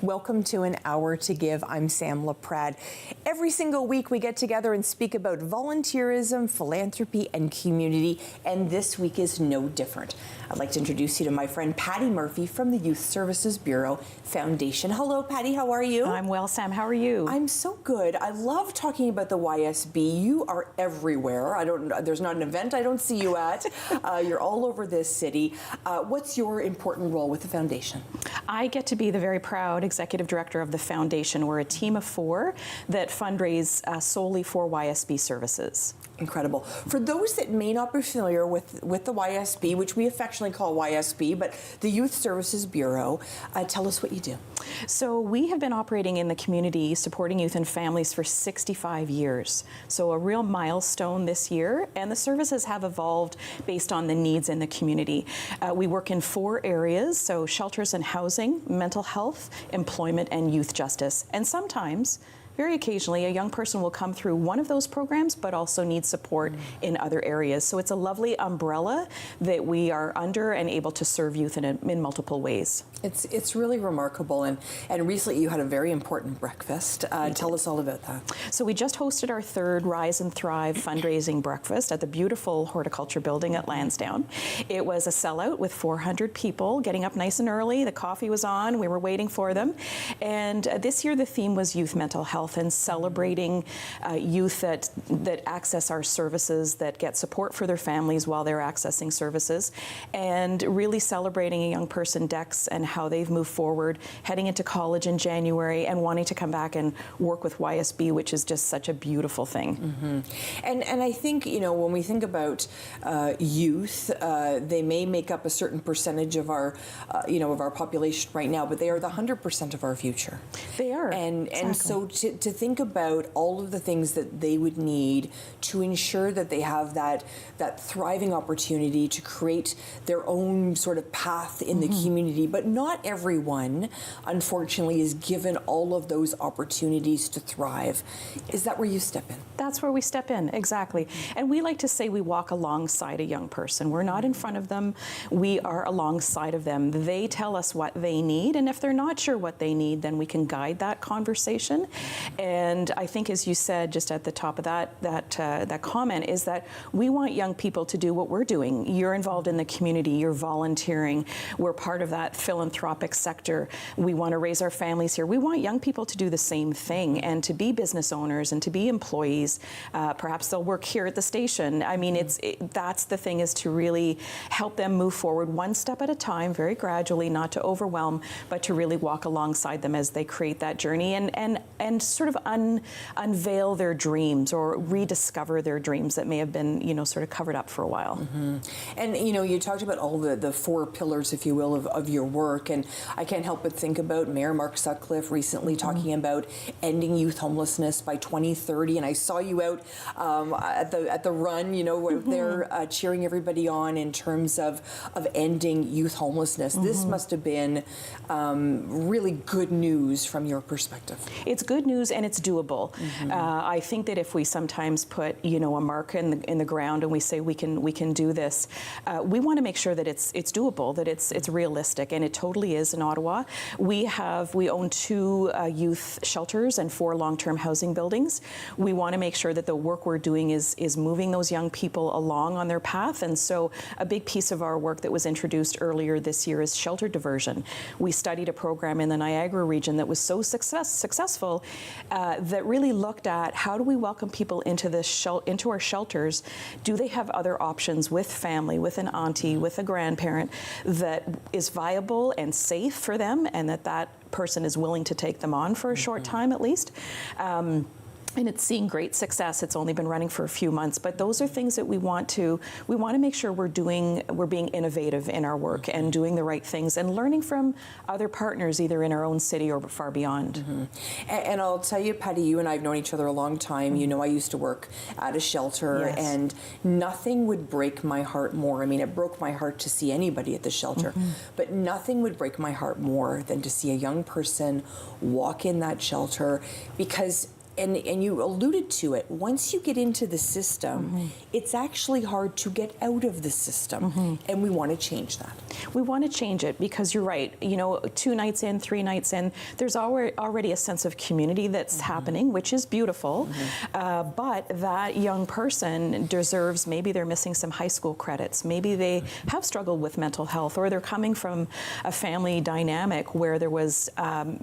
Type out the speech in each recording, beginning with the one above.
Welcome to An Hour to Give. I'm Sam Laprade. Every single week we get together and speak about volunteerism, philanthropy, and community, and this week is no different. I'd like to introduce you to my friend Patti Murphy from the Youth Services Bureau Foundation. Hello, Patti. How are you? I'm well, Sam. How are you? I'm so good. I love talking about the YSB. You are everywhere. There's not an event I don't see you at. You're all over this city. What's your important role with the foundation? I get to be the very proud executive director of the foundation. We're a team of 4 that fundraise solely for YSB services. Incredible. For those that may not be familiar with the YSB, which we affectionately call YSB, but the Youth Services Bureau, tell us what you do. So we have been operating in the community, supporting youth and families for 65 years. So a real milestone this year, and the services have evolved based on the needs in the community. We work in 4 areas, so shelters and housing, mental health, employment, and youth justice. And sometimes, very occasionally, a young person will come through one of those programs, but also need support in other areas. So it's a lovely umbrella that we are under and able to serve youth in multiple ways. It's really remarkable, and recently you had a very important breakfast. Tell us all about that. So we just hosted our 3rd Rise and Thrive fundraising breakfast at the beautiful horticulture building at Lansdowne. It was a sellout with 400 people getting up nice and early. The coffee was on. We were waiting for them. And this year the theme was youth mental health and celebrating youth that access our services, that get support for their families while they're accessing services, and really celebrating a young person, Dex, and how they've moved forward, heading into college in January and wanting to come back and work with YSB, which is just such a beautiful thing. Mm-hmm. And I think, when we think about youth, they may make up a certain percentage of our, of our population right now, but they are the 100% of our future. They are. And so to think about all of the things that they would need to ensure that they have that thriving opportunity to create their own sort of path in the community, but not everyone, unfortunately, is given all of those opportunities to thrive. Is that where you step in? That's where we step in, exactly. And we like to say we walk alongside a young person. We're not in front of them. We are alongside of them. They tell us what they need, and if they're not sure what they need, then we can guide that conversation. And I think, as you said just at the top of that comment, is that we want young people to do what we're doing. You're involved in the community. You're volunteering. We're part of that philanthropic sector. We want to raise our families here. We want young people to do the same thing and to be business owners and to be employees. Perhaps they'll work here at the station. I mean, that's the thing, is to really help them move forward one step at a time, very gradually, not to overwhelm, but to really walk alongside them as they create that journey and sort of unveil their dreams or rediscover their dreams that may have been, sort of covered up for a while. Mm-hmm. And, you talked about all the 4 pillars, if you will, of your work, and I can't help but think about Mayor Mark Sutcliffe recently talking about ending youth homelessness by 2030, and I saw you out at the run, where they're cheering everybody on in terms of ending youth homelessness. This must have been really good news from your perspective. It's good news, and it's doable. I think that if we sometimes put, a mark in the ground and we say we can do this, we want to make sure that it's doable, that it's realistic, and it totally is in Ottawa. We own 2 youth shelters and 4 long-term housing buildings. We want to make sure that the work we're doing is moving those young people along on their path, and so a big piece of our work that was introduced earlier this year is shelter diversion. We studied a program in the Niagara region that was so successful that really looked at how do we welcome people into our shelters. Do they have other options with family, with an auntie, with a grandparent that is viable and safe for them, and that person is willing to take them on for a short time at least. And it's seeing great success. It's only been running for a few months, but those are things that we want to make sure we're being innovative in our work and doing the right things and learning from other partners, either in our own city or far beyond. And I'll tell you, Patti, you and I have known each other a long time. I used to work at a shelter, and nothing would break my heart more. I mean, it broke my heart to see anybody at the shelter, but nothing would break my heart more than to see a young person walk in that shelter, because and you alluded to it, once you get into the system, it's actually hard to get out of the system, and we want to change that. We want to change it because you're right. 2 nights in, 3 nights in, there's already a sense of community that's happening, which is beautiful. But that young person deserves, maybe they're missing some high school credits, maybe they have struggled with mental health, or they're coming from a family dynamic where there was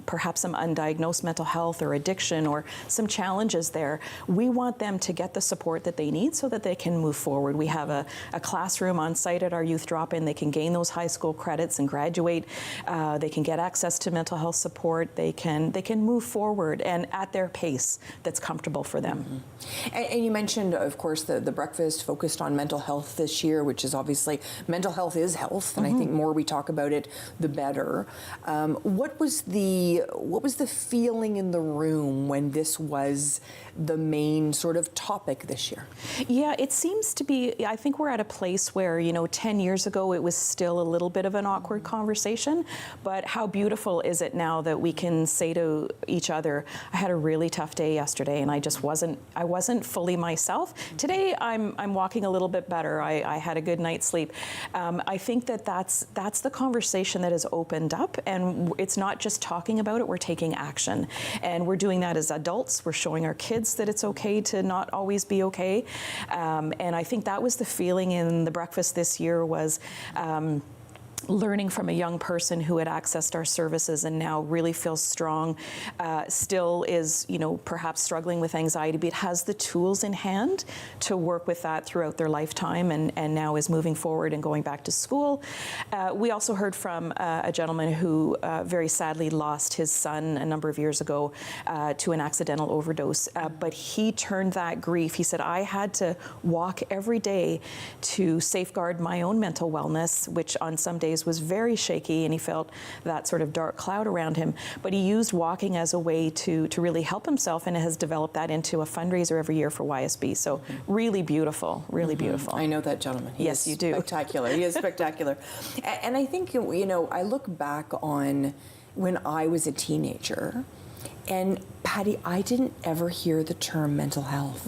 perhaps some undiagnosed mental health or addiction or some challenges there. We want them to get the support that they need so that they can move forward. We have a classroom on site at our youth drop-in. They can gain those high school credits and graduate. They can get access to mental health support. They can move forward and at their pace that's comfortable for them. And you mentioned, of course, the breakfast focused on mental health this year, which is obviously, mental health is health, and I think more we talk about it, the better. What was the feeling in the room when this was the main sort of topic this year? Yeah, it seems to be, I think we're at a place where, 10 years ago it was still a little bit of an awkward conversation, but how beautiful is it now that we can say to each other, I had a really tough day yesterday and I wasn't fully myself. Today I'm walking a little bit better. I had a good night's sleep. I think that's the conversation that has opened up, and it's not just talking about it, we're taking action. And we're doing that as adults. We're showing our kids that it's okay to not always be okay. And I think that was the feeling in the breakfast this year was learning from a young person who had accessed our services and now really feels strong, still is, perhaps struggling with anxiety, but has the tools in hand to work with that throughout their lifetime and now is moving forward and going back to school. We also heard from a gentleman who very sadly lost his son a number of years ago to an accidental overdose, but he turned that grief. He said, I had to walk every day to safeguard my own mental wellness, which on some days was very shaky, and he felt that sort of dark cloud around him. But he used walking as a way to really help himself, and has developed that into a fundraiser every year for YSB. So really beautiful, really beautiful. I know that gentleman. Yes, you do. Spectacular. He is spectacular. And I think, I look back on when I was a teenager, and Patti, I didn't ever hear the term mental health.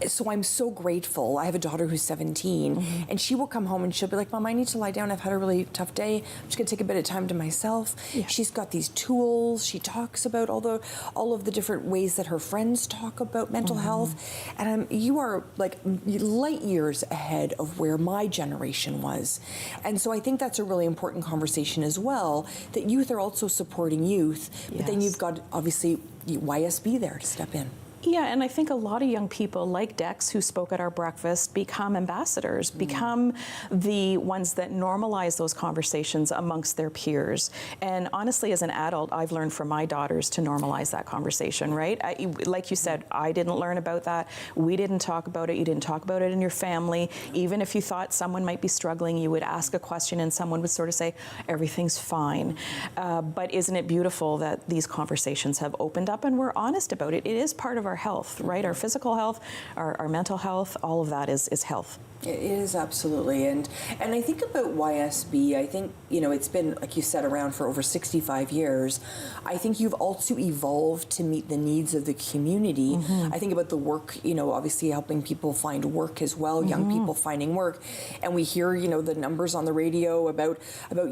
So I'm so grateful. I have a daughter who's 17, and she will come home and she'll be like, Mom, I need to lie down. I've had a really tough day. I'm just going to take a bit of time to myself. Yeah. She's got these tools. She talks about all of the different ways that her friends talk about mental health. And you are like light years ahead of where my generation was. And so I think that's a really important conversation as well, that youth are also supporting youth, but then you've got obviously YSB there to step in. Yeah, and I think a lot of young people like Dex, who spoke at our breakfast, become ambassadors, become the ones that normalize those conversations amongst their peers. And honestly, as an adult, I've learned from my daughters to normalize that conversation, right? Like you said, I didn't learn about that. We didn't talk about it. You didn't talk about it in your family. Even if you thought someone might be struggling, you would ask a question and someone would sort of say, everything's fine. But isn't it beautiful that these conversations have opened up and we're honest about it? It is part of our health, right? Our physical health, our mental health, all of that is health. It is, absolutely. And I think about YSB, I think, it's been, like you said, around for over 65 years. I think you've also evolved to meet the needs of the community. I think about the work, obviously helping people find work as well, young people finding work. And we hear, the numbers on the radio about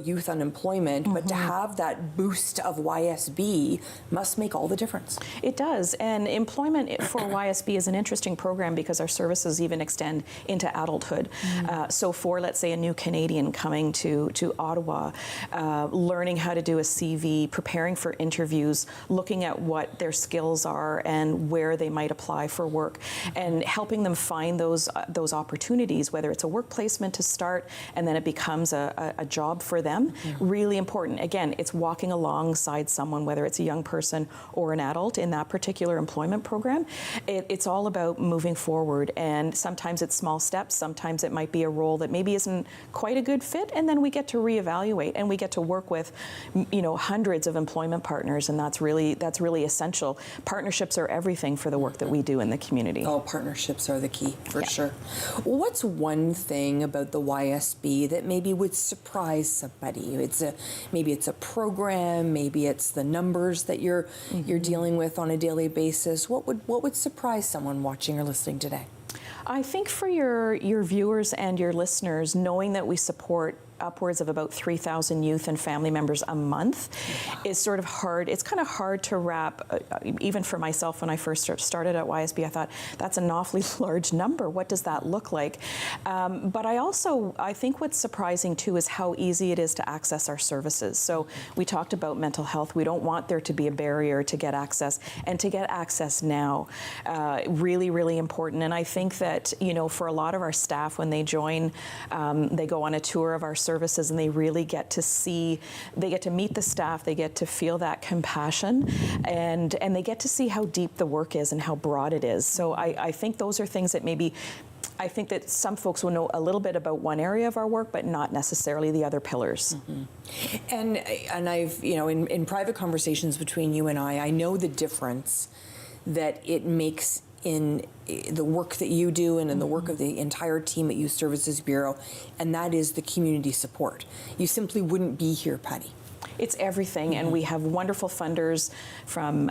youth unemployment, but to have that boost of YSB must make all the difference. It does. And employment for YSB is an interesting program because our services even extend into adulthood. So for, let's say, a new Canadian coming to Ottawa, learning how to do a CV, preparing for interviews, looking at what their skills are and where they might apply for work, and helping them find those opportunities, whether it's a work placement to start and then it becomes a job for them. Really important. Again, it's walking alongside someone, whether it's a young person or an adult, in that particular employment program. program. It's all about moving forward, and sometimes it's small steps, sometimes it might be a role that maybe isn't quite a good fit, and then we get to reevaluate and we get to work with, hundreds of employment partners, and that's really essential. Partnerships are everything for the work that we do in the community. Oh, partnerships are the key, for sure. What's one thing about the YSB that maybe would surprise somebody? Maybe it's a program, maybe it's the numbers that you're dealing with on a daily basis. What would surprise someone watching or listening today? I think for your viewers and your listeners, knowing that we support upwards of about 3,000 youth and family members a month is sort of hard. It's kind of hard to wrap, even for myself when I first started at YSB, I thought, that's an awfully large number. What does that look like? But I think what's surprising too is how easy it is to access our services. So we talked about mental health. We don't want there to be a barrier to get access, and to get access now, really, really important. And I think that, for a lot of our staff, when they join, they go on a tour of our services, and they really get to meet the staff, they get to feel that compassion, and they get to see how deep the work is and how broad it is. So I think those are things that I think that some folks will know a little bit about one area of our work, but not necessarily the other pillars. And I've, in private conversations between you and I know the difference that it makes in the work that you do and in the work of the entire team at Youth Services Bureau, and that is the community support. You simply wouldn't be here, Patti. It's everything, and we have wonderful funders from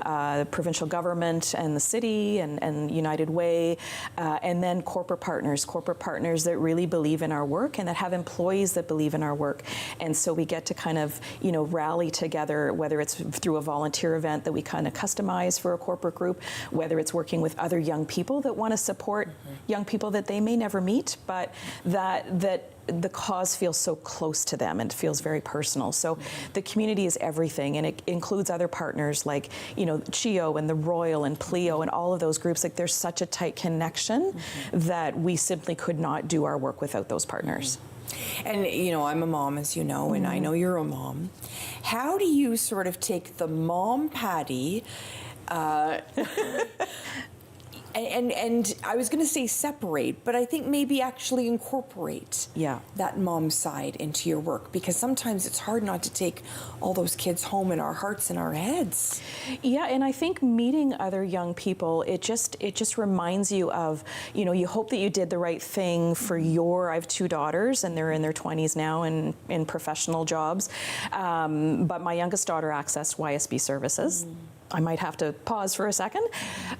provincial government and the city and United Way, and then corporate partners that really believe in our work and that have employees that believe in our work. And so we get to kind of, rally together, whether it's through a volunteer event that we kind of customize for a corporate group, whether it's working with other young people that want to support young people that they may never meet, but that the cause feels so close to them and feels very personal. So the community is everything, and it includes other partners like, CHIO and the Royal and Pleo and all of those groups. Like, there's such a tight connection that we simply could not do our work without those partners. And, I'm a mom, as you know, and I know you're a mom. How do you sort of take the mom Patti and I was going to say separate, but I think maybe actually incorporate that mom side into your work, because sometimes it's hard not to take all those kids home in our hearts and our heads. Yeah, and I think meeting other young people, it just reminds you of, you hope that you did the right thing for I have 2 daughters, and they're in their 20s now and in professional jobs, but my youngest daughter accessed YSB services. I might have to pause for a second,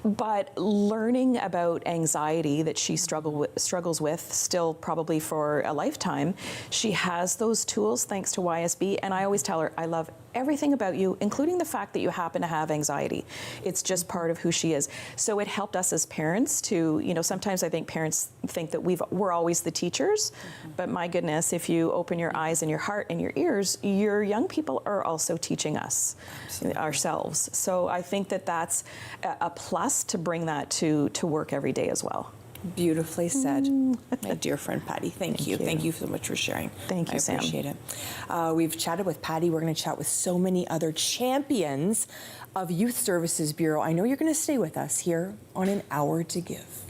but learning about anxiety that she struggles with still probably for a lifetime, she has those tools thanks to YSB, and I always tell her, I love everything about you, including the fact that you happen to have anxiety. It's just part of who she is. So it helped us as parents to, sometimes I think parents think that we're always the teachers, but my goodness, if you open your eyes and your heart and your ears, your young people are also teaching us ourselves. So I think that that's a plus to bring that to work every day as well. Beautifully said. My dear friend Patti, thank you. Thank you so much for sharing. Thank you, Sam. I appreciate it. We've chatted with Patti. We're going to chat with so many other champions of Youth Services Bureau. I know you're going to stay with us here on An Hour to Give.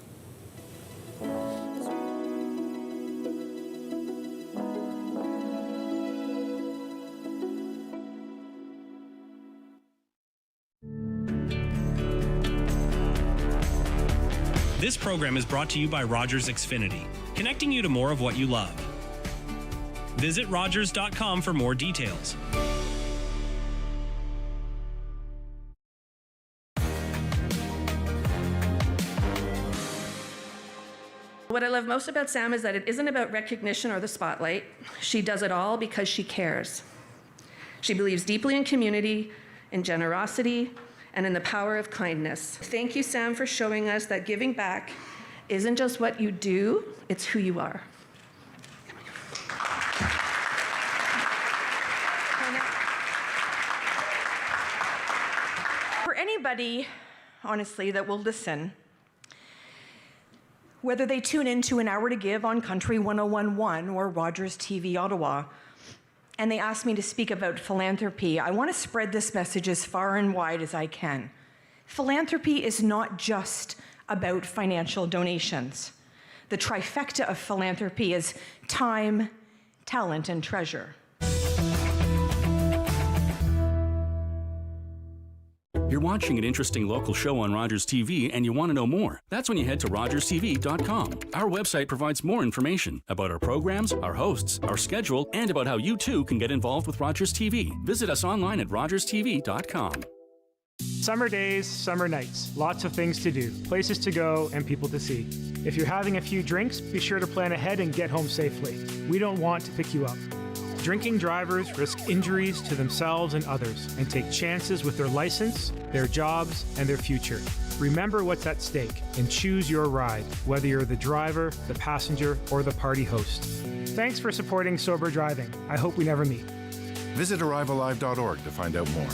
This program is brought to you by Rogers Xfinity, connecting you to more of what you love. Visit Rogers.com for more details. What I love most about Sam is that it isn't about recognition or the spotlight. She does it all because she cares. She believes deeply in community, in generosity, and in the power of kindness. Thank you, Sam, for showing us that giving back isn't just what you do, it's who you are. For anybody, honestly, that will listen, whether they tune into An Hour to Give on Country 101.1 or Rogers TV Ottawa, and they ask me to speak about philanthropy, I want to spread this message as far and wide as I can. Philanthropy is not just about financial donations. The trifecta of philanthropy is time, talent, and treasure. You're watching an interesting local show on Rogers TV and you want to know more. That's when you head to rogerstv.com. Our website provides more information about our programs, our hosts, our schedule, and about how you too can get involved with Rogers TV. Visit us online at rogerstv.com. Summer days, summer nights, lots of things to do, places to go, and people to see. If you're having a few drinks, be sure to plan ahead and get home safely. We don't want to pick you up. Drinking drivers risk injuries to themselves and others and take chances with their license, their jobs, and their future. Remember what's at stake and choose your ride, whether you're the driver, the passenger, or the party host. Thanks for supporting sober driving. I hope we never meet. Visit arrivealive.org to find out more.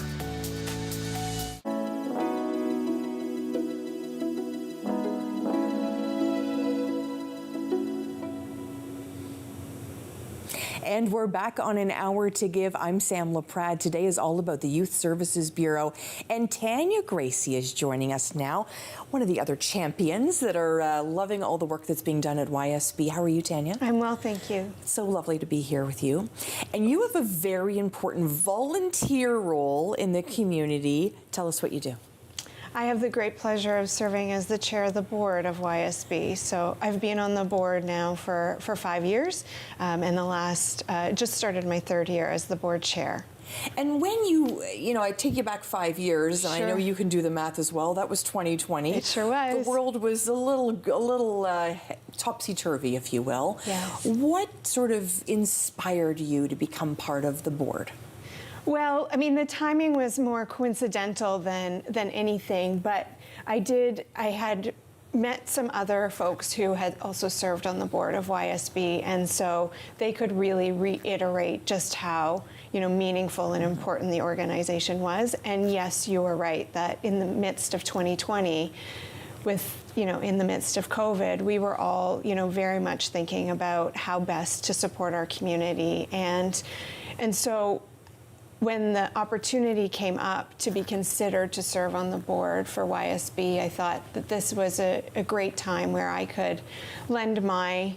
And we're back on An Hour to Give. I'm Sam Laprade. Today is all about the Youth Services Bureau. And Tanya Gracie is joining us now, one of the other champions that are loving all the work that's being done at YSB. How are you, Tanya? I'm well, thank you. It's so lovely to be here with you. And you have a very important volunteer role in the community. Tell us what you do. I have the great pleasure of serving as the chair of the board of YSB. So I've been on the board now for 5 years, and the last, just started my third year as the board chair. And when I take you back 5 years, and I know you can do the math as well. That was 2020. It sure was. The world was a little topsy-turvy, if you will. Yes. What sort of inspired you to become part of the board? Well, I mean, the timing was more coincidental than anything, but I had met some other folks who had also served on the board of YSB, and so they could really reiterate just how meaningful and important the organization was. And yes, you were right that in the midst of 2020, in the midst of COVID, we were all very much thinking about how best to support our community, and so when the opportunity came up to be considered to serve on the board for YSB, I thought that this was a great time where I could lend my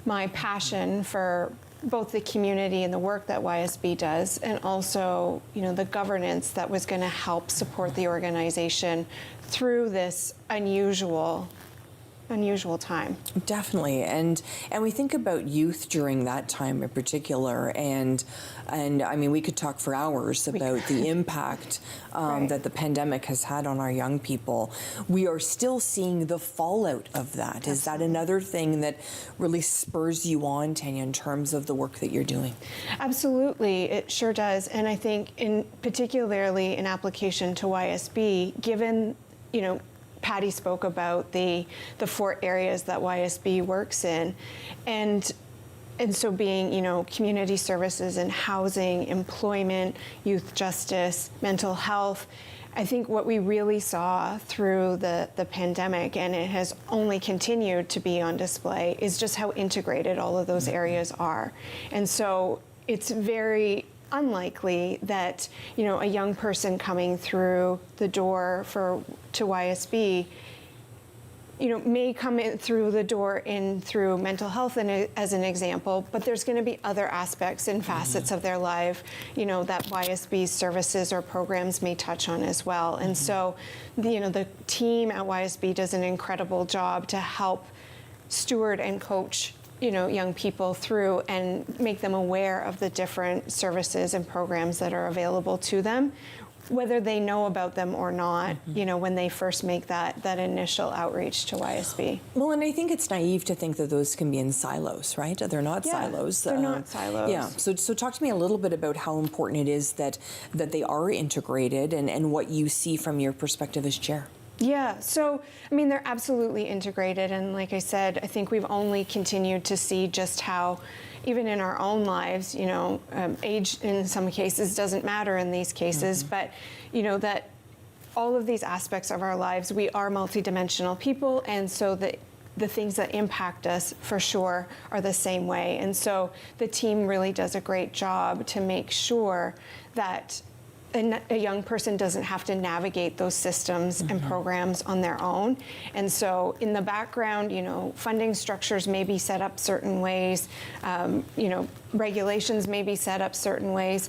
passion for both the community and the work that YSB does, and also, the governance that was going to help support the organization through this unusual time. Definitely, and we think about youth during that time in particular, and I mean, we could talk for hours about the impact that the pandemic has had on our young people. We are still seeing the fallout of that. Absolutely. Is that another thing that really spurs you on, Tanya, in terms of the work that you're doing? Absolutely, it sure does, and I think particularly in application to YSB, given Patti spoke about the 4 areas that YSB works in, and so being, community services and housing, employment, youth justice, mental health. I think what we really saw through the pandemic, and it has only continued to be on display, is just how integrated all of those areas are. And so it's very unlikely that a young person coming through the door to YSB may come in through the door through mental health as an example, but there's going to be other aspects and facets of their life that YSB's services or programs may touch on as well. And so the team at YSB does an incredible job to help steward and coach young people through and make them aware of the different services and programs that are available to them, whether they know about them or not, when they first make that initial outreach to YSB. Well, and I think it's naive to think that those can be in silos, right? They're not silos. They're not silos. Yeah. So talk to me a little bit about how important it is that they are integrated and what you see from your perspective as chair. Yeah, so, I mean, they're absolutely integrated, and like I said, I think we've only continued to see just how, even in our own lives, age in some cases doesn't matter in these cases, but, that all of these aspects of our lives, we are multidimensional people, and so the things that impact us, for sure, are the same way. And so the team really does a great job to make sure that a young person doesn't have to navigate those systems and programs on their own. And so in the background, funding structures may be set up certain ways, regulations may be set up certain ways.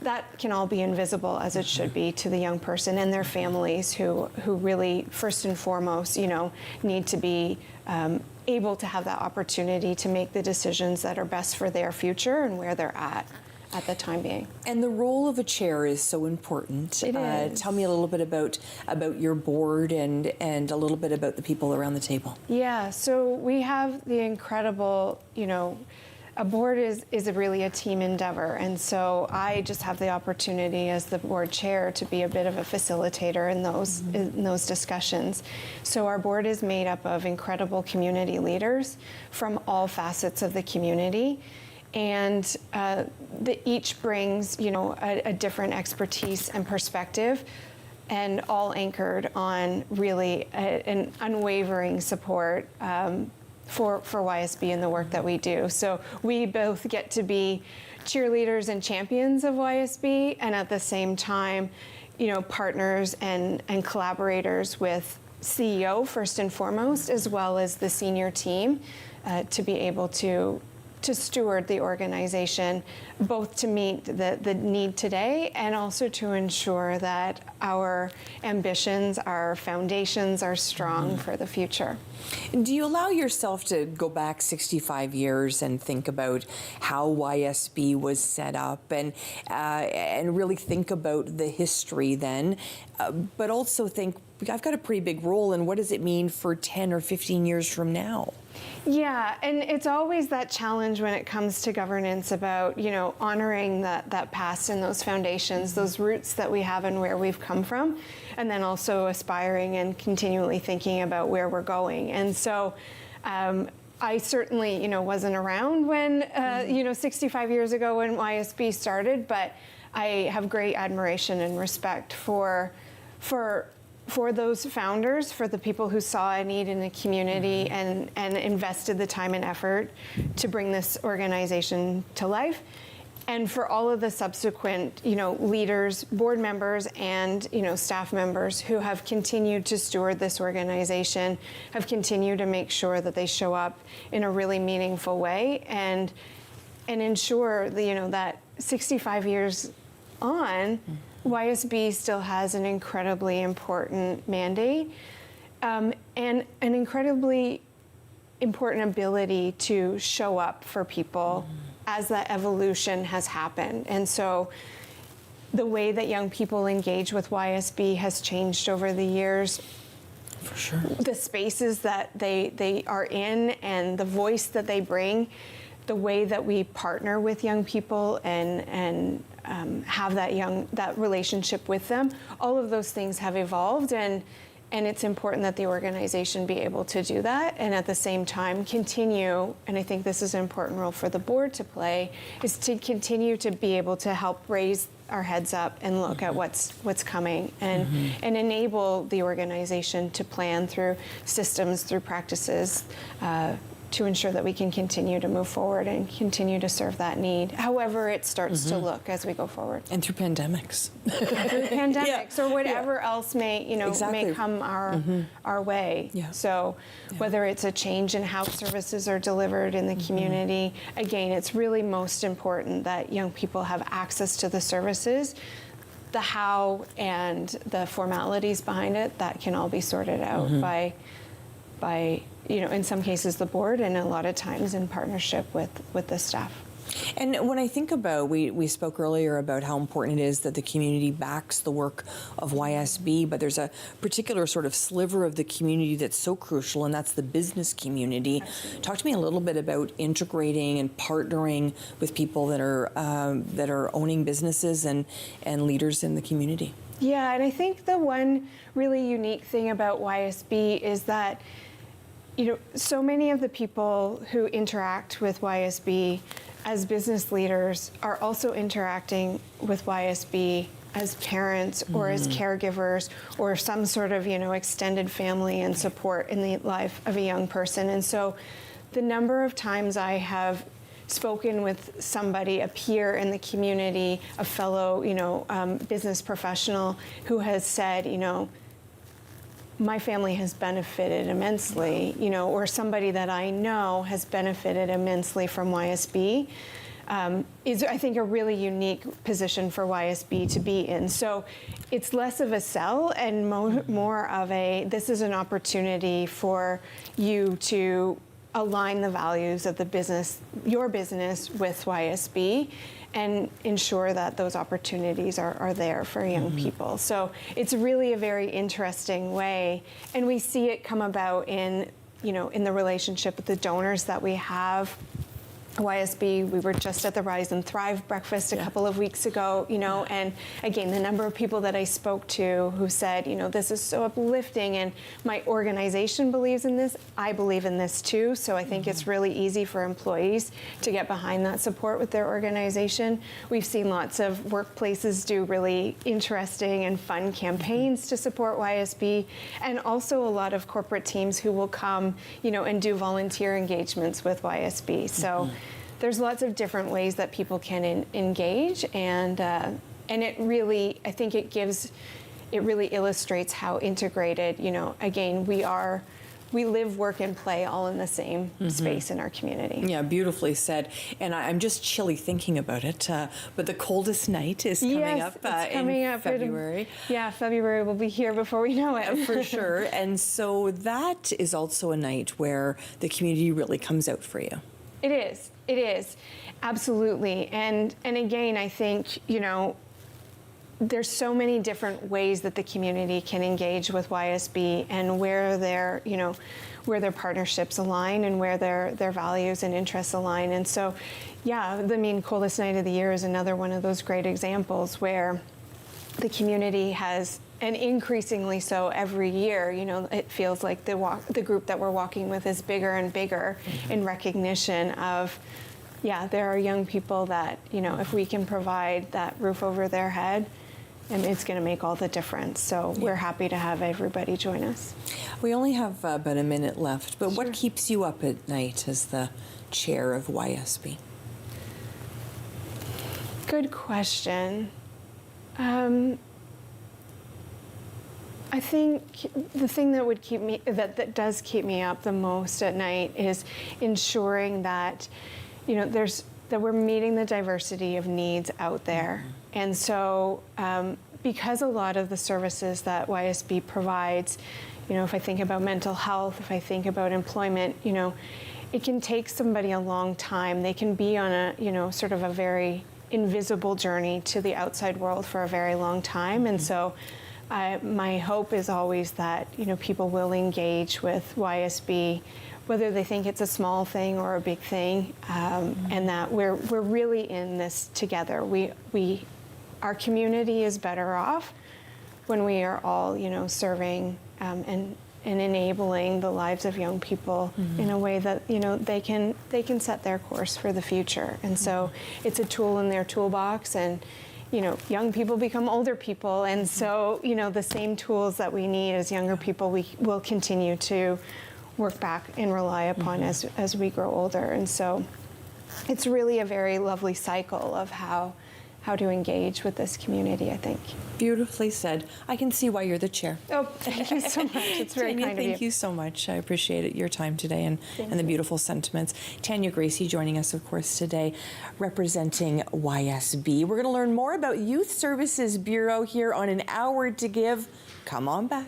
That can all be invisible, as it should be, to the young person and their families who really, first and foremost, need to be able to have that opportunity to make the decisions that are best for their future and where they're at the time being. And the role of a chair is so important. It is. Tell me a little bit about your board and a little bit about the people around the table. Yeah, so we have the incredible, a board is really a team endeavor. And so I just have the opportunity as the board chair to be a bit of a facilitator in those discussions. So our board is made up of incredible community leaders from all facets of the community. And each brings, a different expertise and perspective, and all anchored on really an unwavering support for YSB and the work that we do. So we both get to be cheerleaders and champions of YSB, and at the same time, partners and collaborators with CEO first and foremost, as well as the senior team, to be able to steward the organization, both to meet the need today and also to ensure that our ambitions, our foundations are strong for the future. Do you allow yourself to go back 65 years and think about how YSB was set up and really think about the history then, but also think, I've got a pretty big role, and what does it mean for 10 or 15 years from now? Yeah, and it's always that challenge when it comes to governance about, honoring that past and those foundations, those roots that we have and where we've come from, and then also aspiring and continually thinking about where we're going. And so I certainly, wasn't around when, 65 years ago when YSB started, but I have great admiration and respect for those founders, for the people who saw a need in the community and invested the time and effort to bring this organization to life, and for all of the subsequent, leaders, board members, and staff members who have continued to steward this organization, have continued to make sure that they show up in a really meaningful way and ensure that 65 years on, YSB still has an incredibly important mandate and an incredibly important ability to show up for people as that evolution has happened. And so the way that young people engage with YSB has changed over the years. For sure. The spaces that they are in and the voice that they bring, the way that we partner with young people and have that relationship with them, all of those things have evolved, and it's important that the organization be able to do that, and at the same time continue, and I think this is an important role for the board to play, is to continue to be able to help raise our heads up and look at what's coming and enable the organization to plan through systems, through practices, to ensure that we can continue to move forward and continue to serve that need, however it starts to look as we go forward. And through pandemics. Through pandemics or whatever else may, may come our way. Yeah. So whether it's a change in how services are delivered in the community, again, it's really most important that young people have access to the services. The how and the formalities behind it, that can all be sorted out by in some cases the board, and a lot of times in partnership with the staff. And when I think about, we spoke earlier about how important it is that the community backs the work of YSB, but there's a particular sort of sliver of the community that's so crucial, and that's the business community. Absolutely. Talk to me a little bit about integrating and partnering with people that are owning businesses and leaders in the community. Yeah, and I think the one really unique thing about YSB is that so many of the people who interact with YSB as business leaders are also interacting with YSB as parents or as caregivers or some sort of, extended family and support in the life of a young person. And so the number of times I have spoken with somebody, a peer in the community, a fellow, business professional who has said, my family has benefited immensely, or somebody that I know has benefited immensely from YSB, is, I think, a really unique position for YSB to be in. So it's less of a sell and more of a, this is an opportunity for you to align the values of the business, your business, with YSB, and ensure that those opportunities are there for young people. So it's really a very interesting way, and we see it come about in, in the relationship with the donors that we have. YSB, we were just at the Rise and Thrive breakfast a couple of weeks ago, and again, the number of people that I spoke to who said, this is so uplifting and my organization believes in this, I believe in this too, so I think it's really easy for employees to get behind that support with their organization. We've seen lots of workplaces do really interesting and fun campaigns to support YSB, and also a lot of corporate teams who will come, and do volunteer engagements with YSB. So there's lots of different ways that people can engage, and it really, I think it really illustrates how integrated, again, we live, work, and play all in the same space in our community. Yeah, beautifully said. And I'm just chilly thinking about it, but the coldest night is coming up in February. February will be here before we know it. For sure. And so that is also a night where the community really comes out for you. It is, absolutely. And again, I think, there's so many different ways that the community can engage with YSB, and where their partnerships align and where their values and interests align. And so, coldest night of the year is another one of those great examples where the community has, and increasingly so every year, it feels like the group that we're walking with is bigger and bigger in recognition of, there are young people that, if we can provide that roof over their head, and it's going to make all the difference. So we're happy to have everybody join us. We only have about a minute left, but what keeps you up at night as the chair of YSB? Good question. I think the thing that would keep me, that does keep me up the most at night, is ensuring that, that we're meeting the diversity of needs out there. And so, because a lot of the services that YSB provides, if I think about mental health, if I think about employment, it can take somebody a long time. They can be on a, sort of a very invisible journey to the outside world for a very long time. And so, my hope is always that, people will engage with YSB, whether they think it's a small thing or a big thing, and that we're really in this together. Our community is better off when we are all, serving and enabling the lives of young people in a way that, they can set their course for the future. And so it's a tool in their toolbox, and young people become older people, and so the same tools that we need as younger people, we will continue to work back and rely upon as we grow older. And so it's really a very lovely cycle of how to engage with this community, I think. Beautifully said. I can see why you're the chair. Oh, thank you so much. It's very Tanya, kind of you. Thank you so much. I appreciate it, your time today and the beautiful sentiments. Tanya, Gracie joining us, of course, today, representing YSB. We're going to learn more about Youth Services Bureau here on An Hour to Give. Come on back.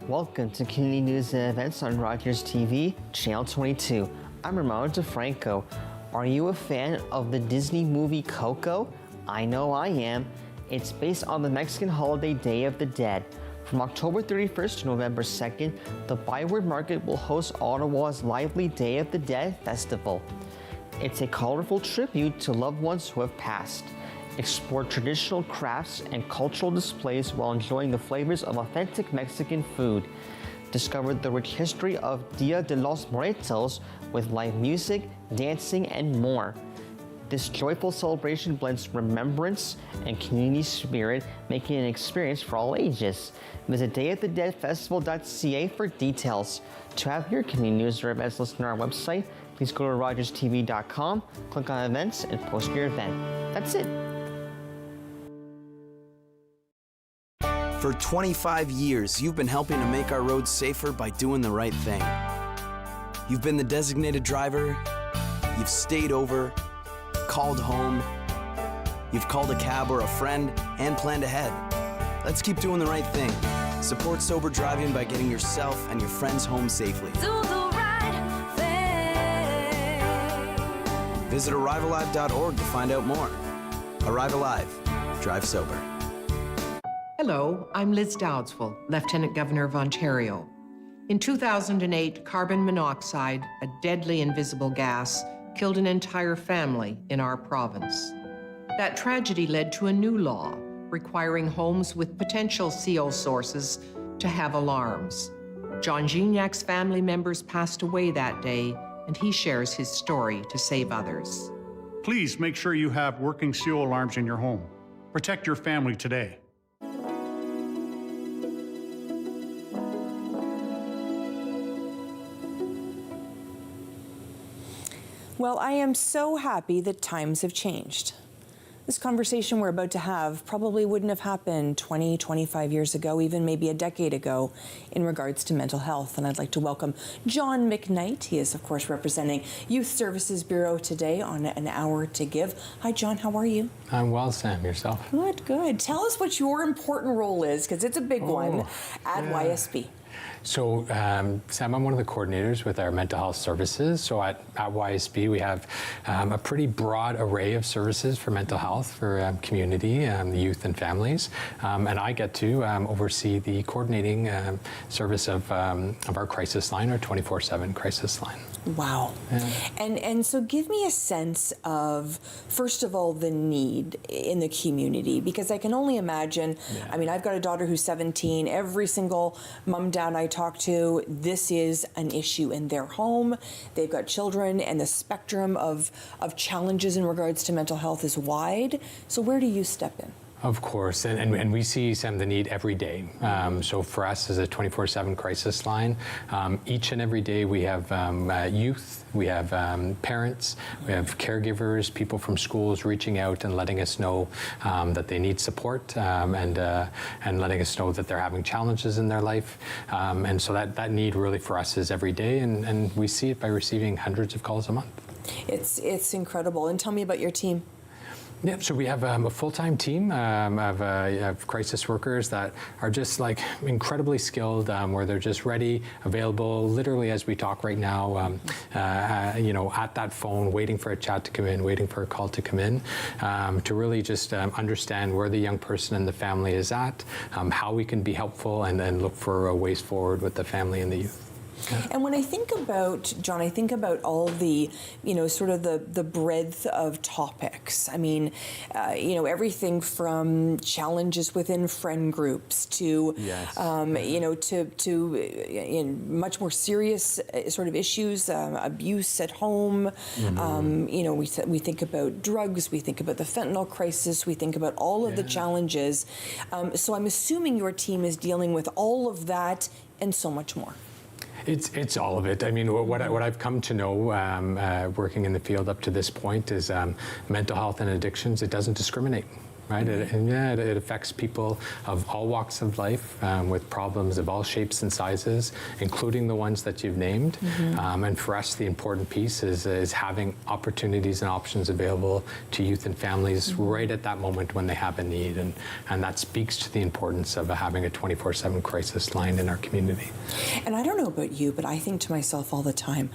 Welcome to Community News and Events on Rogers TV, Channel 22. I'm Ramon DeFranco. Are you a fan of the Disney movie Coco? I know I am. It's based on the Mexican holiday Day of the Dead. From October 31st to November 2nd, the Byward Market will host Ottawa's lively Day of the Dead festival. It's a colorful tribute to loved ones who have passed. Explore traditional crafts and cultural displays while enjoying the flavors of authentic Mexican food. Discover the rich history of Dia de los Muertos with live music, dancing, and more. This joyful celebration blends remembrance and community spirit, making it an experience for all ages. Visit dayofthedeadfestival.ca for details. To have your community news or events listed on our website, please go to rogerstv.com, click on events, and post your event. That's it. For 25 years, you've been helping to make our roads safer by doing the right thing. You've been the designated driver, you've stayed over, called home, you've called a cab or a friend, and planned ahead. Let's keep doing the right thing. Support sober driving by getting yourself and your friends home safely. Do the right thing. Visit ArriveAlive.org to find out more. Arrive Alive. Drive sober. Hello, I'm Liz Dowdswell, Lieutenant Governor of Ontario. In 2008, carbon monoxide, a deadly invisible gas, killed an entire family in our province. That tragedy led to a new law requiring homes with potential CO sources to have alarms. John Gignac's family members passed away that day, and he shares his story to save others. Please make sure you have working CO alarms in your home. Protect your family today. Well, I am so happy that times have changed. This conversation we're about to have probably wouldn't have happened 20, 25 years ago, even maybe a decade ago, in regards to mental health. And I'd like to welcome John McKnight. He is, of course, representing Youth Services Bureau today on An Hour to Give. Hi, John. How are you? I'm well, Sam. Yourself? Good, good. Tell us what your important role is, because it's a big one at YSB. So, Sam, I'm one of the coordinators with our mental health services. So at YSB, we have a pretty broad array of services for mental health for community, youth and families. And I get to oversee the coordinating service of our crisis line, our 24/7 crisis line. Wow. Yeah. And so give me a sense of, first of all, the need in the community, because I can only imagine, I mean, I've got a daughter who's 17. Every single mom, dad I talk to, this is an issue in their home. They've got children, and the spectrum of challenges in regards to mental health is wide. So where do you step in? Of course, and we see, Sam, the need every day. So for us as a 24/7 crisis line, each and every day we have youth, we have parents, we have caregivers, people from schools reaching out and letting us know that they need support and letting us know that they're having challenges in their life. And so that need really for us is every day, and we see it by receiving hundreds of calls a month. It's incredible. And tell me about your team. Yeah, so we have a full-time team of crisis workers that are just like incredibly skilled, where they're just ready, available, literally as we talk right now, at that phone, waiting for a chat to come in, waiting for a call to come in, to really just understand where the young person and the family is at, how we can be helpful, and then look for ways forward with the family and the youth. Yeah. And when I think about, John, I think about all the, sort of the breadth of topics. I mean, everything from challenges within friend groups to, yes. to much more serious sort of issues, abuse at home. Mm-hmm. We think about drugs, we think about the fentanyl crisis, we think about all of the challenges. So I'm assuming your team is dealing with all of that and so much more. It's all of it. I mean, what I've come to know working in the field up to this point is mental health and addictions, it doesn't discriminate. Right? It affects people of all walks of life with problems of all shapes and sizes, including the ones that you've named. Mm-hmm. And for us, the important piece is having opportunities and options available to youth and families right at that moment when they have a need. And that speaks to the importance of having a 24/7 crisis line in our community. And I don't know about you, but I think to myself all the time,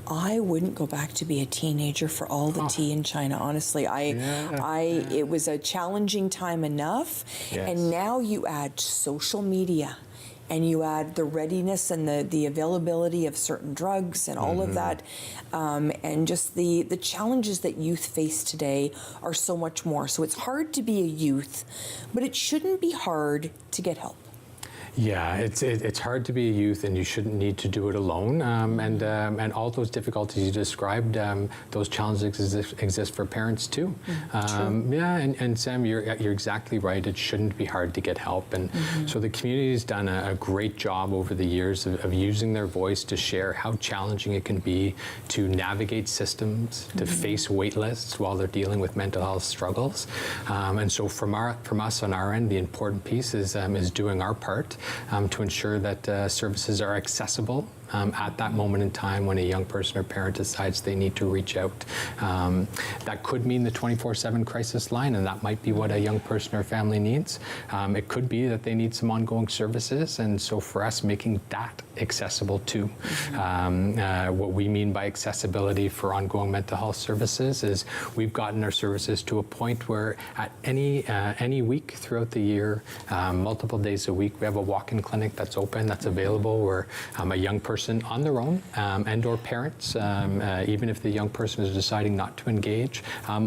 I wouldn't go back to be a teenager for all the tea in China. Honestly, it was a challenging time enough. Yes. And now you add social media, and you add the readiness and the availability of certain drugs and all of that, and just the challenges that youth face today are so much more. So it's hard to be a youth, but it shouldn't be hard to get help. Yeah, it's hard to be a youth, and you shouldn't need to do it alone. And all those difficulties you described, those challenges exist for parents too. Yeah, and Sam, you're exactly right. It shouldn't be hard to get help, and so the community's done a great job over the years of using their voice to share how challenging it can be to navigate systems, to face wait lists while they're dealing with mental health struggles. And so from us on our end, the important piece is doing our part to ensure that services are accessible at that moment in time when a young person or parent decides they need to reach out. That could mean the 24/7 crisis line, and that might be what a young person or family needs. It could be that they need some ongoing services, and so for us, making that accessible too. What we mean by accessibility for ongoing mental health services is we've gotten our services to a point where at any week throughout the year, multiple days a week, we have a walk-in clinic that's open, that's available, where a young person on their own and or parents, even if the young person is deciding not to engage,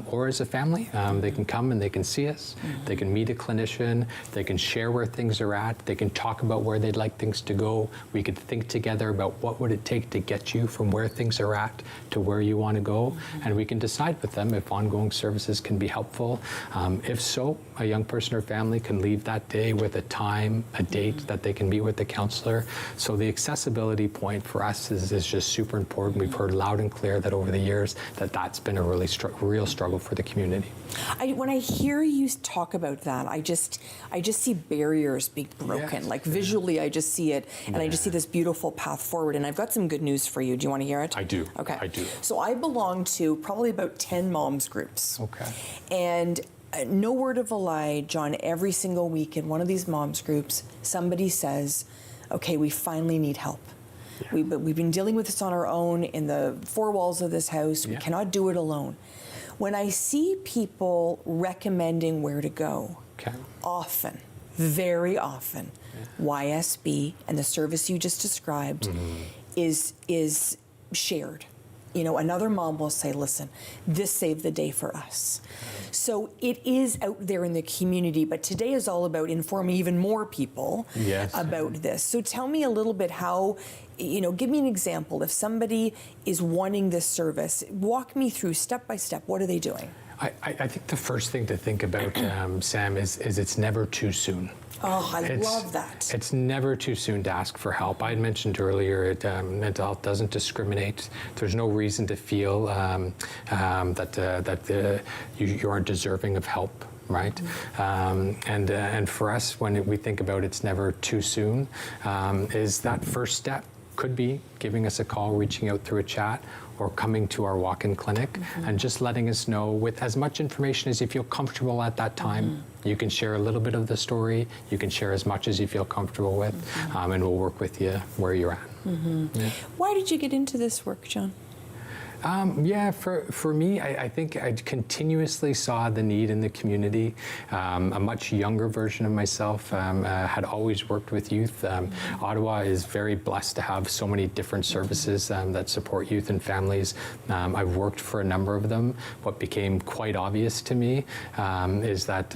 or as a family, they can come and they can see us, they can meet a clinician, they can share where things are at, they can talk about where they'd like things to go. We could think together about what would it take to get you from where things are at to where you want to go, and we can decide with them if ongoing services can be helpful. If so, a young person or family can leave that day with a time, a date that they can meet with the counselor. So the accessibility point for us is just super important. We've heard loud and clear that over the years that's been a really real struggle for the community. When I hear you talk about that, I just see barriers being broken. Like visually, I just see it, and I just see this beautiful path forward. And I've got some good news for you. Do you want to hear it? I do. Okay. I do. So I belong to probably about 10 moms groups. Okay. And no word of a lie, John, every single week in one of these moms groups, somebody says, okay, we finally need help. Yeah. We've been dealing with this on our own in the four walls of this house. We cannot do it alone. When I see people recommending where to go, often, very often, YSB and the service you just described is shared. You know, another mom will say, listen, this saved the day for us. So it is out there in the community, but today is all about informing even more people about this. So tell me a little bit how, give me an example. If somebody is wanting this service, walk me through step by step, what are they doing? I think the first thing to think about, Sam, is it's never too soon. Oh, I love that. It's never too soon to ask for help. I had mentioned earlier, mental health doesn't discriminate. There's no reason to feel that you aren't deserving of help. Right, and for us, when we think about it's never too soon, is that first step could be giving us a call, reaching out through a chat, or coming to our walk-in clinic and just letting us know with as much information as you feel comfortable at that time. You can share a little bit of the story, you can share as much as you feel comfortable with, and we'll work with you where you're at. Why did you get into this work, John? For me, I think I continuously saw the need in the community. A much younger version of myself had always worked with youth. Ottawa is very blessed to have so many different services that support youth and families. I've worked for a number of them. What became quite obvious to me is that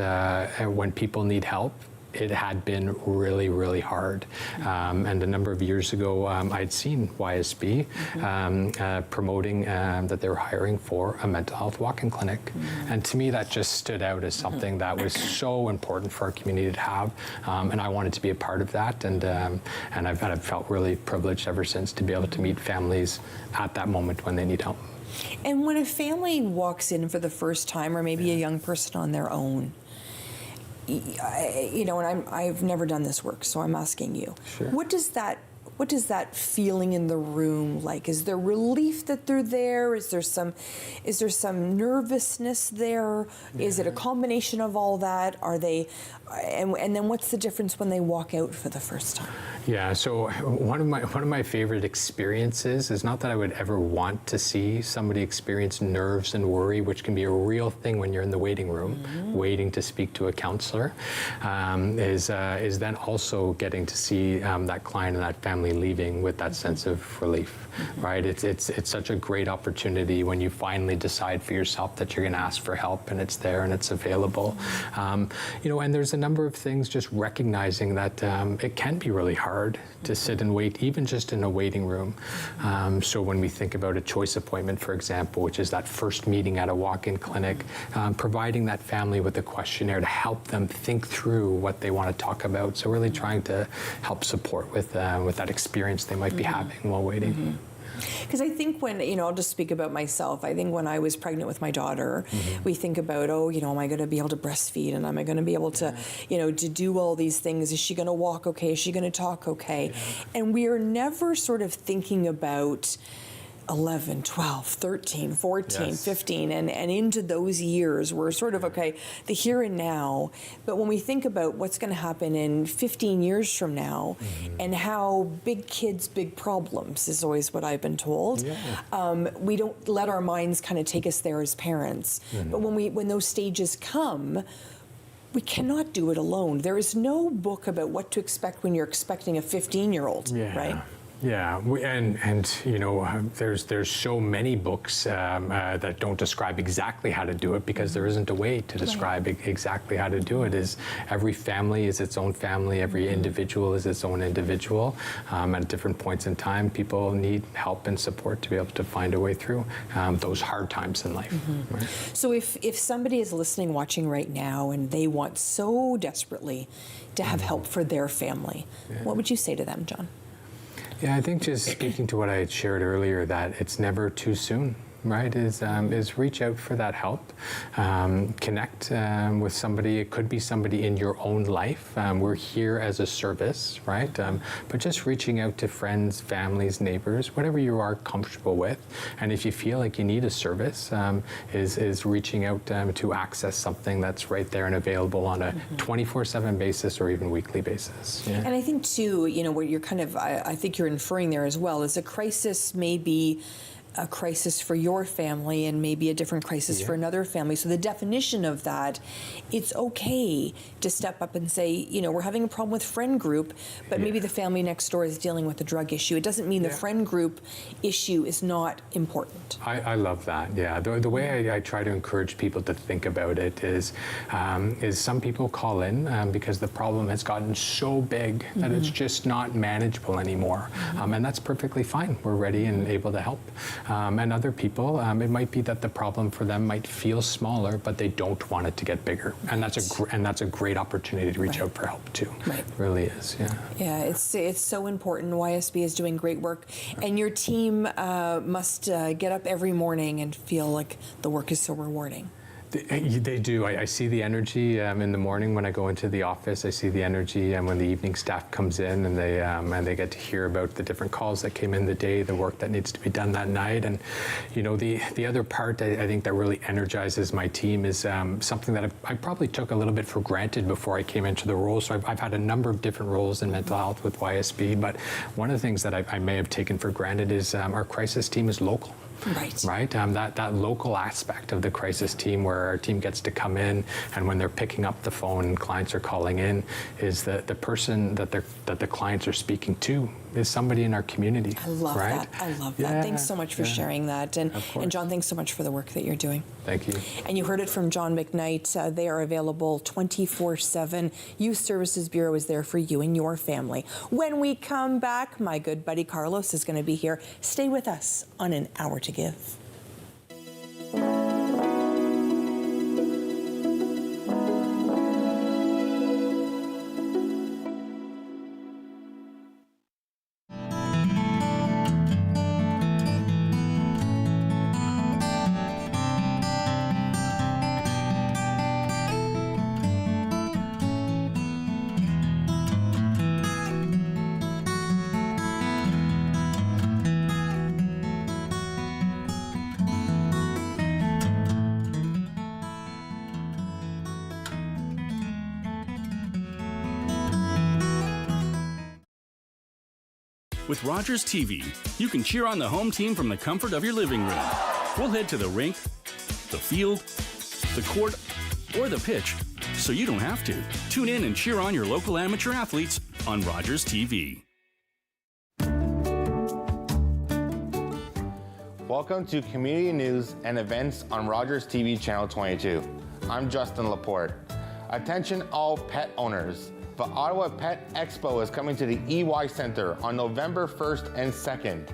when people need help, it had been really, really hard. And a number of years ago, I'd seen YSB promoting that they were hiring for a mental health walk-in clinic. And to me, that just stood out as something that was so important for our community to have. And I wanted to be a part of that. And I've felt really privileged ever since to be able to meet families at that moment when they need help. And when a family walks in for the first time, or maybe a young person on their own, and I've never done this work, so I'm asking you. Sure. What does that feeling in the room like? Is there relief that they're there? Is there some nervousness there? Is it a combination of all that? Are they, and then what's the difference when they walk out for the first time? Yeah, so one of my favorite experiences is not that I would ever want to see somebody experience nerves and worry, which can be a real thing when you're in the waiting room, waiting to speak to a counselor, is then also getting to see that client and that family family leaving with that sense of relief, right? It's such a great opportunity when you finally decide for yourself that you're going to ask for help, and it's there and it's available. You know, and there's a number of things, just recognizing that it can be really hard to sit and wait, even just in a waiting room. So when we think about a choice appointment, for example, which is that first meeting at a walk-in clinic, providing that family with a questionnaire to help them think through what they want to talk about. So really trying to help support with that experience they might be having while waiting. Because I think when, you know, I'll just speak about myself. I think when I was pregnant with my daughter, we think about, oh, you know, am I going to be able to breastfeed? And am I going to be able to, you know, to do all these things? Is she going to walk okay? Is she going to talk okay? And we are never sort of thinking about 11, 12, 13, 14, 15, and into those years, we're sort of, okay, the here and now. But when we think about what's going to happen in 15 years from now, and how big kids, big problems is always what I've been told. We don't let our minds kind of take us there as parents. But when those stages come, we cannot do it alone. There is no book about what to expect when you're expecting a 15-year-old, right? Yeah, and you know, there's so many books that don't describe exactly how to do it, because there isn't a way to describe exactly how to do it. Is every family is its own family, every individual is its own individual. At different points in time, people need help and support to be able to find a way through those hard times in life. Right? So if somebody is listening, watching right now, and they want so desperately to have help for their family, what would you say to them, John? Yeah, I think just speaking to what I had shared earlier, that it's never too soon, right? Is reach out for that help, connect with somebody. It could be somebody in your own life. We're here as a service, right? But just reaching out to friends, families, neighbors, whatever you are comfortable with. And if you feel like you need a service, is reaching out to access something that's right there and available on a 24/7 basis or even weekly basis. Yeah. And I think too, you know, what you're kind of, I think you're inferring there as well, is a crisis may be a crisis for your family and maybe a different crisis for another family. So the definition of that, it's okay to step up and say, you know, we're having a problem with friend group, but maybe the family next door is dealing with a drug issue. It doesn't mean the friend group issue is not important. I love that. Yeah, the way I try to encourage people to think about it is some people call in because the problem has gotten so big that it's just not manageable anymore. And that's perfectly fine. We're ready and able to help. And other people, it might be that the problem for them might feel smaller, but they don't want it to get bigger. And that's a great opportunity to reach out for help too. It really is. Yeah. Yeah, it's so important. YSB is doing great work, and your team must get up every morning and feel like the work is so rewarding. They do. I see the energy in the morning when I go into the office. I see the energy when the evening staff comes in and they get to hear about the different calls that came in the day, the work that needs to be done that night. And you know, the other part I think that really energizes my team is something that I probably took a little bit for granted before I came into the role. So I've had a number of different roles in mental health with YSB, but one of the things that I may have taken for granted is our crisis team is local. Right. That local aspect of the crisis team, where our team gets to come in, and when they're picking up the phone and clients are calling in, is the person that the clients are speaking to is somebody in our community. I love that. I love that. Thanks so much for sharing that. And John, thanks so much for the work that you're doing. Thank you. And you heard it from John McKnight. They are available 24/7. Youth Services Bureau is there for you and your family. When we come back, my good buddy Carlos is going to be here. Stay with us on An Hour to Give. With Rogers TV, you can cheer on the home team from the comfort of your living room. We'll head to the rink, the field, the court, or the pitch, so you don't have to. Tune in and cheer on your local amateur athletes on Rogers TV. Welcome to Community News and Events on Rogers TV Channel 22. I'm Justin Laporte. Attention all pet owners. The Ottawa Pet Expo is coming to the EY Centre on November 1st and 2nd,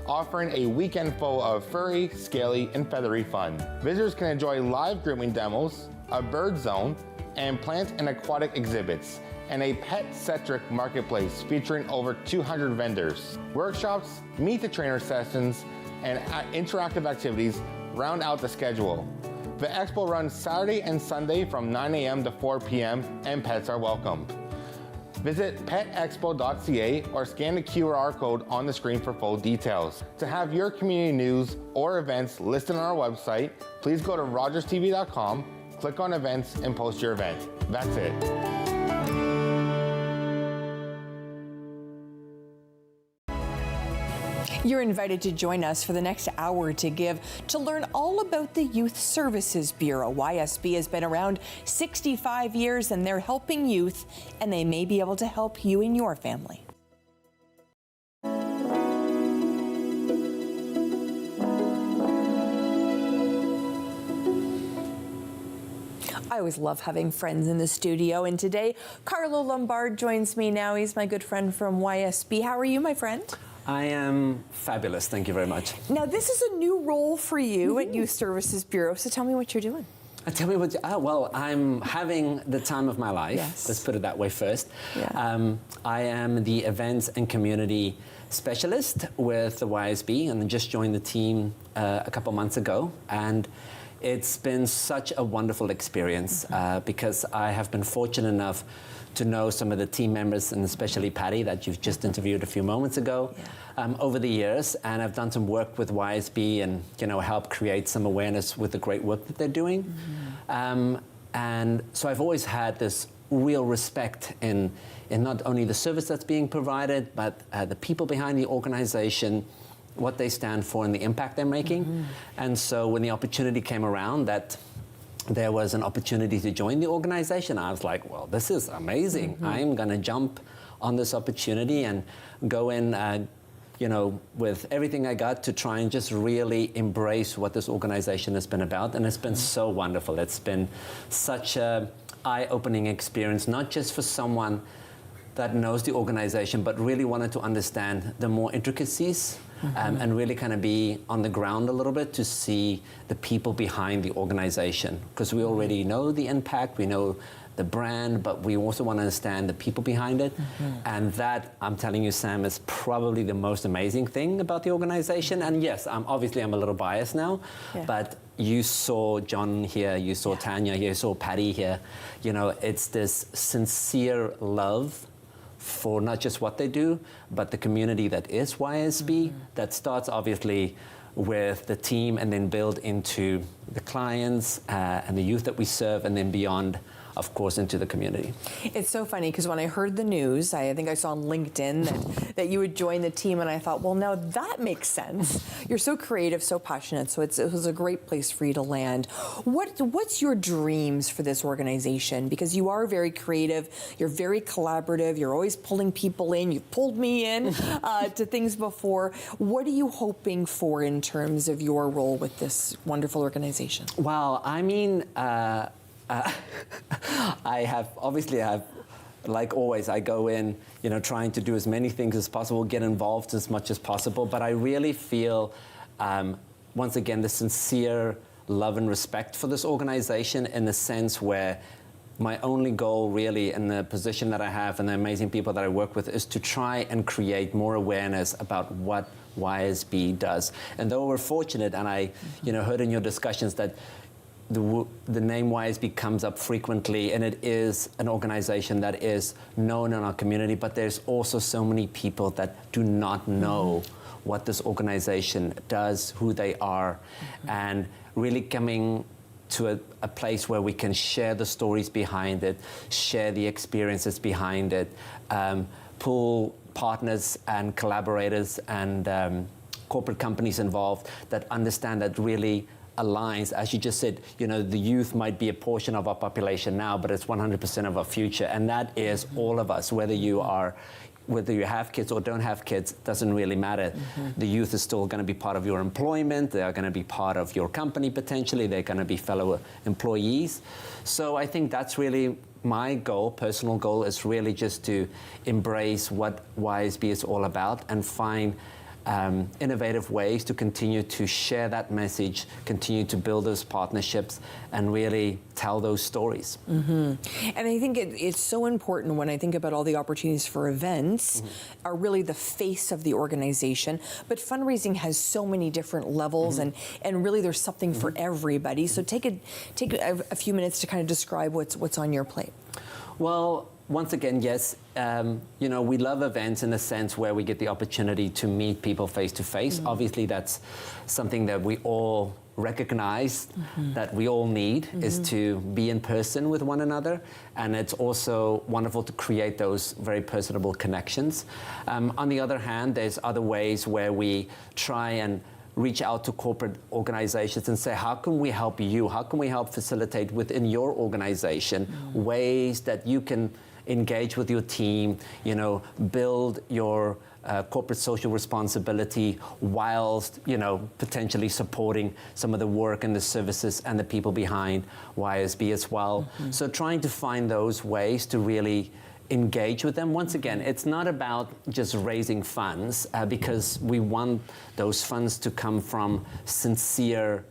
offering a weekend full of furry, scaly, and feathery fun. Visitors can enjoy live grooming demos, a bird zone, and plant and aquatic exhibits, and a pet-centric marketplace featuring over 200 vendors. Workshops, meet the trainer sessions, and interactive activities round out the schedule. The expo runs Saturday and Sunday from 9 a.m. to 4 p.m. and pets are welcomed. Visit petexpo.ca or scan the QR code on the screen for full details. To have your community news or events listed on our website, please go to rogerstv.com, click on events, and post your event. That's it. You're invited to join us for the next hour to learn all about the Youth Services Bureau. YSB has been around 65 years and they're helping youth, and they may be able to help you and your family. I always love having friends in the studio, and today Carlo Lombard joins me now. He's my good friend from YSB. How are you, my friend? I am fabulous, thank you very much. Now, this is a new role for you at Youth Services Bureau, so tell me what you're doing. Tell me what, well, I'm having the time of my life. Yes. Let's put it that way first. Yeah. I am the events and community specialist with the YSB, and I just joined the team a couple months ago, and it's been such a wonderful experience because I have been fortunate enough to know some of the team members, and especially Patti, that you've just interviewed a few moments ago, over the years. And I've done some work with YSB and, help create some awareness with the great work that they're doing. And so I've always had this real respect in not only the service that's being provided, but the people behind the organization, what they stand for, and the impact they're making. And so when the opportunity came around that there was an opportunity to join the organization, I was like, well, this is amazing. I'm going to jump on this opportunity and go in, with everything I got to try and just really embrace what this organization has been about. And it's been so wonderful. It's been such a eye-opening experience, not just for someone that knows the organization, but really wanted to understand the more intricacies and really kind of be on the ground a little bit to see the people behind the organization. Because we already know the impact, we know the brand, but we also want to understand the people behind it. And that, I'm telling you, Sam, is probably the most amazing thing about the organization. And yes, I'm a little biased now, but you saw John here, you saw Tanya here, you saw Patti here. It's this sincere love for not just what they do, but the community that is YSB, that starts obviously with the team and then build into the clients and the youth that we serve, and then beyond, of course, into the community. It's so funny because when I heard the news, I think I saw on LinkedIn that you would join the team, and I thought, well, now that makes sense. You're so creative, so passionate, so it was a great place for you to land. What's your dreams for this organization? Because you are very creative, you're very collaborative, you're always pulling people in, you've pulled me in to things before. What are you hoping for in terms of your role with this wonderful organization? Well, I mean, I have, like always, I go in, trying to do as many things as possible, get involved as much as possible, but I really feel, once again, the sincere love and respect for this organization, in the sense where my only goal really in the position that I have and the amazing people that I work with is to try and create more awareness about what YSB does. And though we're fortunate, and I heard in your discussions that the name YSB comes up frequently, and it is an organization that is known in our community, but there's also so many people that do not know what this organization does, who they are, and really coming to a place where we can share the stories behind it, share the experiences behind it, pull partners and collaborators and corporate companies involved that understand that really aligns, as you just said, the youth might be a portion of our population now, but it's 100% of our future, and that is all of us, whether you are whether you have kids or don't have kids, doesn't really matter. The youth is still going to be part of your employment. They are going to be part of your company potentially. They're going to be fellow employees. So I think that's really my goal, personal goal, is really just to embrace what YSB is all about and find innovative ways to continue to share that message, continue to build those partnerships, and really tell those stories. And I think it's so important when I think about all the opportunities for events are really the face of the organization, but fundraising has so many different levels and really there's something for everybody. So take a few minutes to kind of describe what's on your plate. Well, once again, yes, you know, we love events in the sense where we get the opportunity to meet people face to face. Obviously, that's something that we all recognize that we all need is to be in person with one another. And it's also wonderful to create those very personable connections. On the other hand, there's other ways where we try and reach out to corporate organizations and say, how can we help you? How can we help facilitate within your organization ways that you can engage with your team, you know, build your corporate social responsibility whilst, you know, potentially supporting some of the work and the services and the people behind YSB as well. So trying to find those ways to really engage with them. Once again, it's not about just raising funds because we want those funds to come from sincere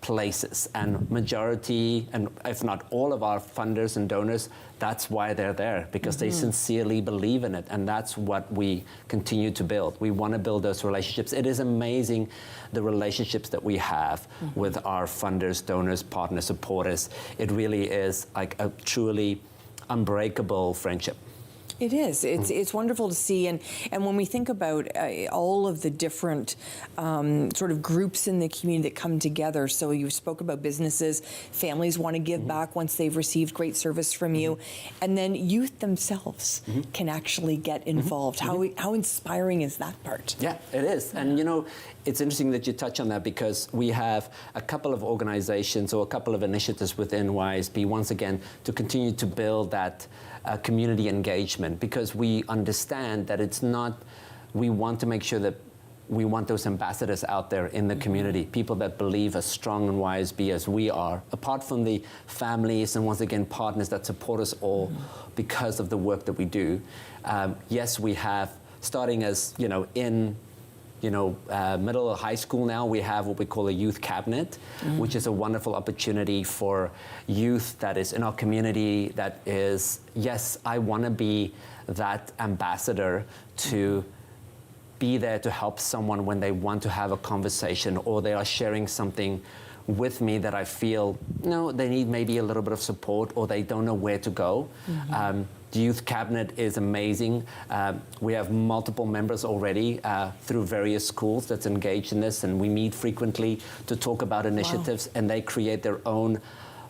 places, and majority, and if not all of our funders and donors, that's why they're there, because they sincerely believe in it, and that's what we continue to build. We want to build those relationships. It is amazing the relationships that we have with our funders, donors, partners, supporters. It really is like a truly unbreakable friendship. It is. It's wonderful to see, and when we think about all of the different sort of groups in the community that come together. So you spoke about businesses, families want to give back once they've received great service from you, and then youth themselves can actually get involved. How inspiring is that part? Yeah, it is, and you know, it's interesting that you touch on that because we have a couple of organizations or a couple of initiatives within YSB, once again, to continue to build that community engagement, because we understand that it's not, we want to make sure that we want those ambassadors out there in the community, people that believe as strong in YSB as we are, apart from the families and once again partners that support us all because of the work that we do. Yes, we have, starting as, you know, in middle or high school now, we have what we call a youth cabinet, which is a wonderful opportunity for youth that is in our community that is, yes, I want to be that ambassador to be there to help someone when they want to have a conversation or they are sharing something with me that I feel, you know, they need maybe a little bit of support or they don't know where to go. The Youth Cabinet is amazing. We have multiple members already through various schools that's engaged in this, and we meet frequently to talk about initiatives, and they create their own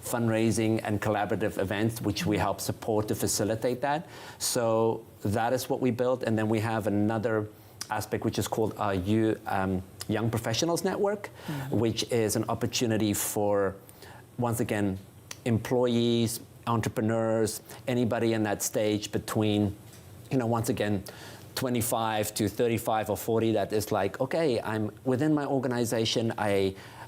fundraising and collaborative events, which we help support to facilitate that. So that is what we built, and then we have another aspect which is called our Young Professionals Network, which is an opportunity for, once again, employees, entrepreneurs, anybody in that stage between, you know, once again, 25 to 35 or 40 that is like, okay, I'm within my organization,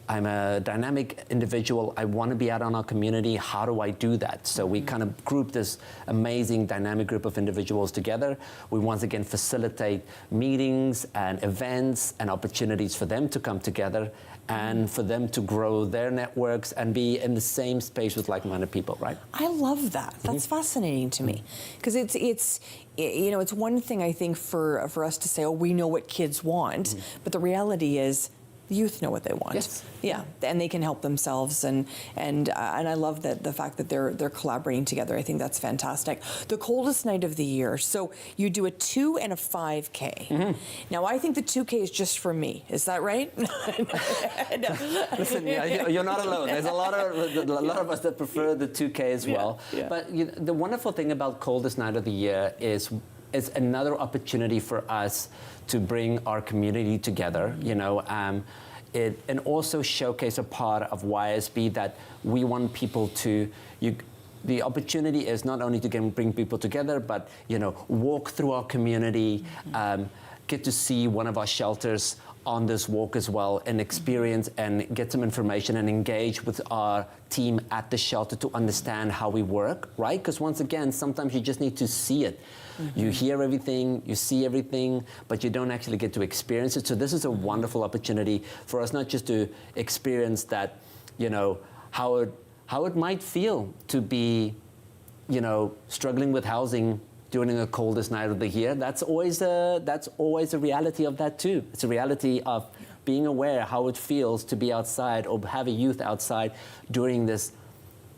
I'm a dynamic individual, I want to be out on our community, how do I do that? So we kind of group this amazing dynamic group of individuals together. We once again facilitate meetings and events and opportunities for them to come together and for them to grow their networks and be in the same space with like-minded people, right? I love that. That's fascinating to me, because it's you know, it's one thing I think for us to say, oh, we know what kids want, but the reality is the youth know what they want. Yes. Yeah, and they can help themselves, and I love that the fact that they're collaborating together. I think that's fantastic. The coldest night of the year. So you do a 2 and a 5K. Now I think the 2K is just for me. Is that right? Listen, you're not alone. There's a lot of us that prefer the 2K as well. But you know, the wonderful thing about coldest night of the year is another opportunity for us to bring our community together, you know, and also showcase a part of YSB that we want people to, the opportunity is not only to bring people together, but walk through our community, get to see one of our shelters on this walk as well, and experience and get some information and engage with our team at the shelter to understand how we work, right? Because once again, sometimes you just need to see it. You hear everything, you see everything, but you don't actually get to experience it. So this is a wonderful opportunity for us not just to experience that, how it might feel to be, struggling with housing during the coldest night of the year. That's always a reality of that too. It's a reality of being aware how it feels to be outside or have a youth outside during this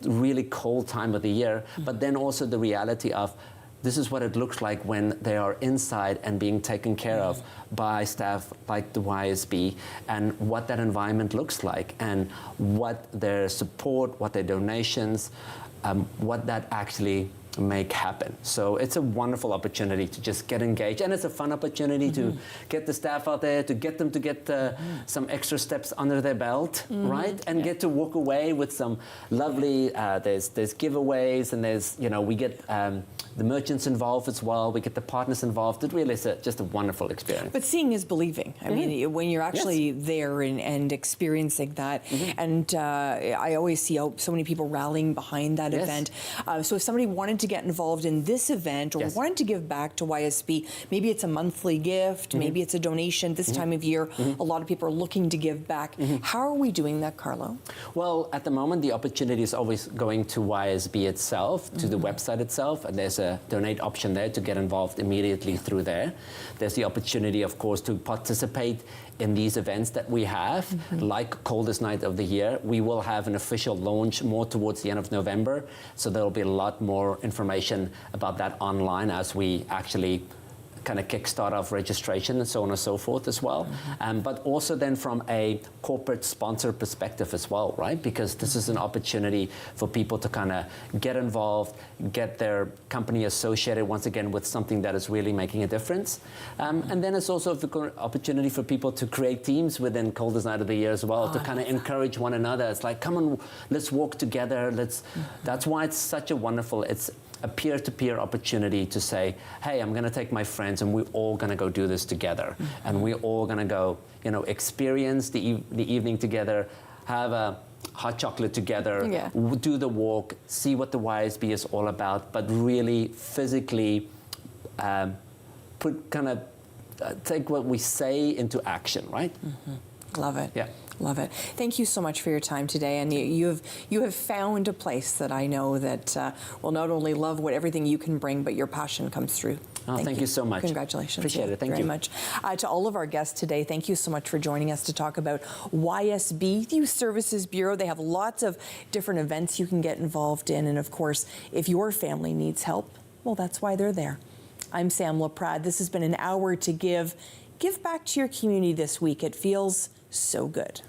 really cold time of the year. But then also the reality of this is what it looks like when they are inside and being taken care of by staff like the YSB, and what that environment looks like, and what their support, what their donations, what that actually make happen. So it's a wonderful opportunity to just get engaged, and it's a fun opportunity to get the staff out there, to get them to get some extra steps under their belt, right? And get to walk away with some lovely, there's giveaways, and there's, we get the merchants involved as well, we get the partners involved. It really is just a wonderful experience. But seeing is believing. I mean, when you're actually there and experiencing that, and I always see so many people rallying behind that event. So if somebody wanted to get involved in this event or wanted to give back to YSB, maybe it's a monthly gift, maybe it's a donation. This time of year, a lot of people are looking to give back. How are we doing that, Carlo? Well, at the moment, the opportunity is always going to YSB itself, to the website itself, and there's a donate option there to get involved immediately through there. There's the opportunity, of course, to participate in these events that we have, like Coldest Night of the Year. We will have an official launch more towards the end of November, so there'll be a lot more information about that online as we actually kind of kickstart off registration and so on and so forth as well. But also then from a corporate sponsor perspective as well, right? Because this is an opportunity for people to kind of get involved, get their company associated once again with something that is really making a difference. And then it's also an opportunity for people to create teams within Coldest Night of the Year as well, to kind of encourage one another. It's like, come on, let's walk together. That's why it's such a wonderful, it's a peer-to-peer opportunity to say, hey, I'm going to take my friends and we're all going to go do this together. And we're all going to go, experience the evening together, have a hot chocolate together, do the walk, see what the YSB is all about, but really physically take what we say into action, right? Love it. Yeah. Love it. Thank you so much for your time today, and you have found a place that I know that will not only love everything you can bring, but your passion comes through. Thank you so much. Congratulations. Appreciate it. Thank you very much. To all of our guests today, thank you so much for joining us to talk about YSB Youth Services Bureau. They have lots of different events you can get involved in, and of course, if your family needs help, well, that's why they're there. I'm Sam Laprade. This has been an hour to give back to your community this week. It feels so good.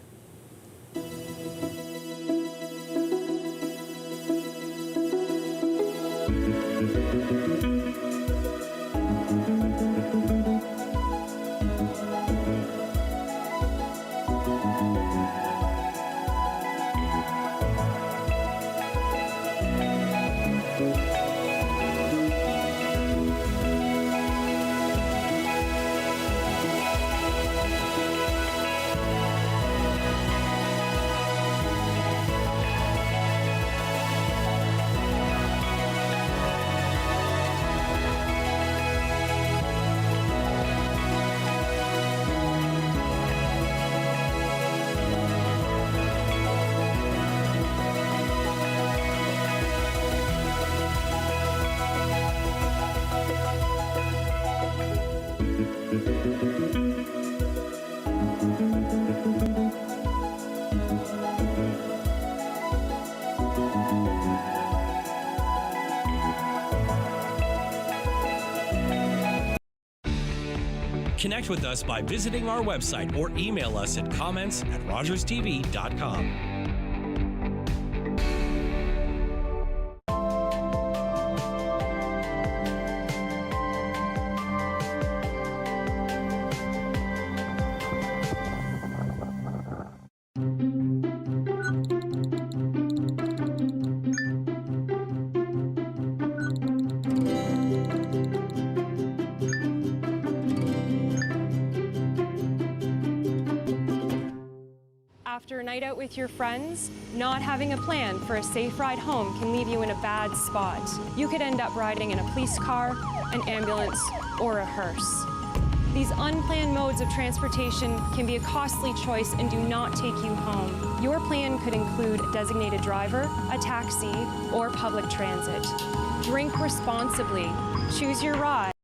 Connect with us by visiting our website or email us at comments@rogerstv.com. After a night out with your friends, not having a plan for a safe ride home can leave you in a bad spot. You could end up riding in a police car, an ambulance, or a hearse. These unplanned modes of transportation can be a costly choice and do not take you home. Your plan could include a designated driver, a taxi, or public transit. Drink responsibly. Choose your ride.